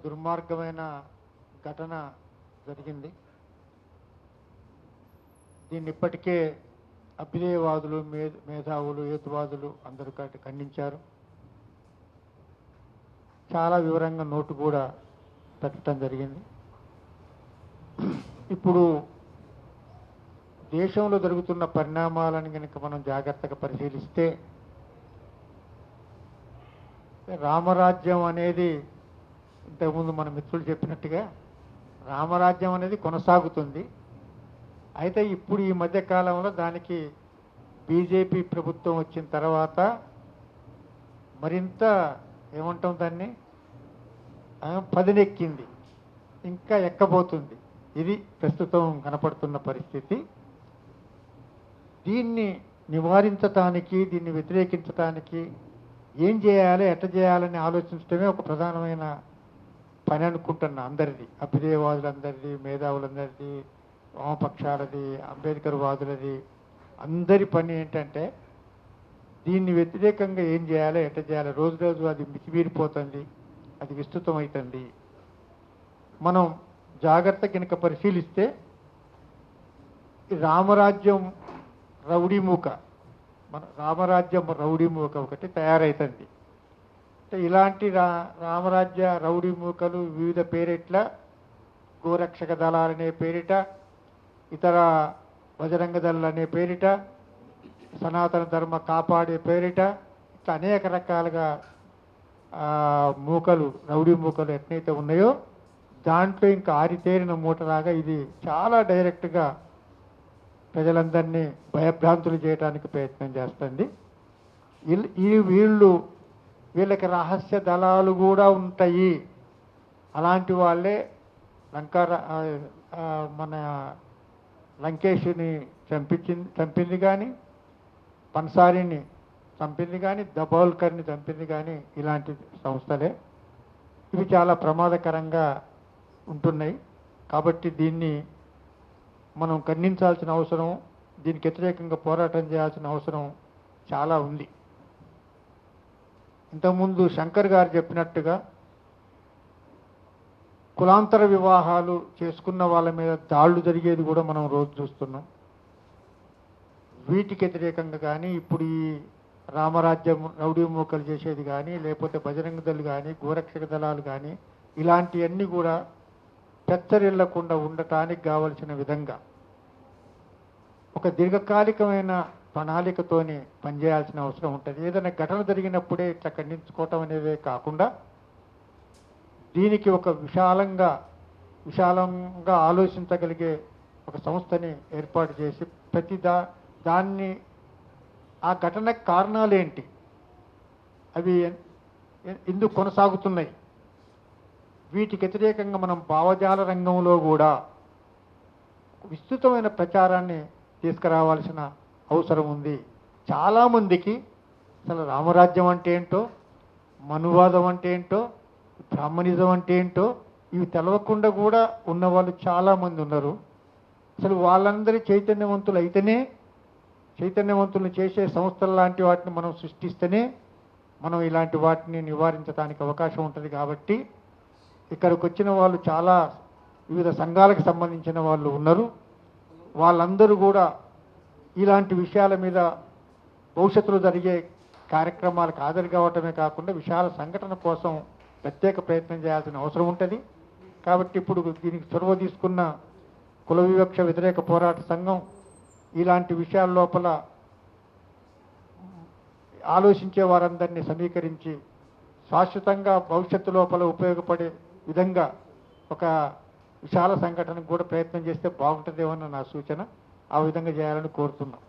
దుర్మార్గమైన ఘటన జరిగింది. దీన్ని ఇప్పటికే అభ్యుదయవాదులు, మేధావులు, హేతువాదులు అందరూ ఖండించారు. చాలా వివరంగా నోటు కూడా పెట్టడం జరిగింది. ఇప్పుడు దేశంలో జరుగుతున్న పరిణామాలను కనుక మనం జాగ్రత్తగా పరిశీలిస్తే రామరాజ్యం అనేది ఇంతకుముందు మన మిత్రులు చెప్పినట్టుగా రామరాజ్యం అనేది కొనసాగుతుంది. అయితే ఇప్పుడు ఈ మధ్య కాలంలో దానికి బీజేపీ ప్రభుత్వం వచ్చిన తర్వాత మరింత ఏమంటాం దాన్ని పదునెక్కింది, ఇంకా ఎక్కబోతుంది. ఇది ప్రస్తుతం కనపడుతున్న పరిస్థితి. దీన్ని నివారించటానికి, దీన్ని వ్యతిరేకించటానికి ఏం చేయాలి, ఎట్లా చేయాలని ఆలోచించడమే ఒక ప్రధానమైన పని అనుకుంటున్నా. అందరిది, అభ్యుదయవాదులందరిది, మేధావులందరిది, వామపక్షాలది, అంబేద్కర్ వాదులది, అందరి పని ఏంటంటే దీన్ని వ్యతిరేకంగా ఏం చేయాలి, ఎట్లా చేయాలి. రోజు రోజు అది మితిమీరిపోతుంది, అది విస్తృతమవుతుంది. మనం జాగ్రత్త కనుక పరిశీలిస్తే రామరాజ్యం రౌడీమూక, మన రామరాజ్యం రౌడీమూక ఒకటి తయారవుతుంది. అంటే ఇలాంటి రామరాజ్య రౌడీమూకలు వివిధ పేరిట్ల, గోరక్షక దళాలనే పేరిట, ఇతర బజరంగ దళాలు అనే పేరిట, సనాతన ధర్మ కాపాడే పేరిట, ఇట్లా అనేక రకాలుగా మూకలు, రౌడీ మూకలు ఎట్నైతే ఉన్నాయో దాంట్లో ఇంకా ఆరితేరిన మూటలాగా ఇది చాలా డైరెక్ట్గా ప్రజలందరినీ భయభ్రాంతులు చేయడానికి ప్రయత్నం చేస్తుంది. వీళ్ళకి రహస్య దళాలు కూడా ఉంటాయి. అలాంటి వాళ్ళే మన లంకేష్ని చంపింది కానీ, పన్సారిని చంపింది కానీ, దబోల్కర్ని చంపింది కానీ ఇలాంటి సంస్థలే. ఇవి చాలా ప్రమాదకరంగా ఉంటున్నాయి. కాబట్టి దీన్ని మనం ఖండించాల్సిన అవసరం, దీనికి వ్యతిరేకంగా పోరాటం చేయాల్సిన అవసరం చాలా ఉంది. ఇంతకుముందు శంకర్ గారు చెప్పినట్టుగా కులాంతర వివాహాలు చేసుకున్న వాళ్ళ మీద దాడులు జరిగేది కూడా మనం రోజు చూస్తున్నాం. వీటికి వ్యతిరేకంగా కానీ, ఇప్పుడు ఈ రామరాజ్యం రౌడీ మూకలు చేసేది కానీ, లేకపోతే బజరంగ దళాలు కానీ, గోరక్షక దళాలు కానీ, ఇలాంటివన్నీ కూడా పెచ్చరిల్లకుండా ఉండటానికి కావలసిన విధంగా ఒక దీర్ఘకాలికమైన ప్రణాళికతోని పనిచేయాల్సిన అవసరం ఉంటుంది. ఏదైనా ఘటన జరిగినప్పుడే ఇట్లా ఖండించుకోవటం అనేదే కాకుండా దీనికి ఒక విశాలంగా ఆలోచించగలిగే ఒక సంస్థని ఏర్పాటు చేసి దాన్ని ఆ ఘటనకు కారణాలు ఏంటి, అవి ఎందుకు కొనసాగుతున్నాయి, వీటికి వ్యతిరేకంగా మనం భావజాల రంగంలో కూడా విస్తృతమైన ప్రచారాన్ని తీసుకురావాల్సిన అవసరం ఉంది. చాలామందికి అసలు రామరాజ్యం అంటే ఏంటో, మనువాదం అంటే ఏంటో, బ్రాహ్మణిజం అంటే ఏంటో ఇవి తెలవకుండా కూడా ఉన్నవాళ్ళు చాలామంది ఉన్నారు. అసలు వాళ్ళందరి చైతన్యవంతులు అయితేనే, చైతన్యవంతులను చేసే సంస్థల లాంటి వాటిని మనం సృష్టిస్తేనే మనం ఇలాంటి వాటిని నివారించడానికి అవకాశం ఉంటుంది. కాబట్టి ఇక్కడికి వచ్చిన వాళ్ళు చాలా వివిధ సంఘాలకు సంబంధించిన వాళ్ళు ఉన్నారు. వాళ్ళందరూ కూడా ఇలాంటి విషయాల మీద భవిష్యత్తులో జరిగే కార్యక్రమాలకు హాజరు కావటమే కాకుండా విశాల సంఘటన కోసం ప్రత్యేక ప్రయత్నం చేయాల్సిన అవసరం ఉంటుంది. కాబట్టి ఇప్పుడు దీనికి చొరవ తీసుకున్న కుల వివక్ష వ్యతిరేక పోరాట సంఘం ఇలాంటి విషయాల లోపల ఆలోచించే వారందరినీ సమీకరించి శాశ్వతంగా భవిష్యత్తు లోపల ఉపయోగపడే విధంగా ఒక విశాల సంఘటనకు కూడా ప్రయత్నం చేస్తే బాగుంటుందేమన్న నా సూచన. ఆ విధంగా చేయాలని కోరుతున్నాం.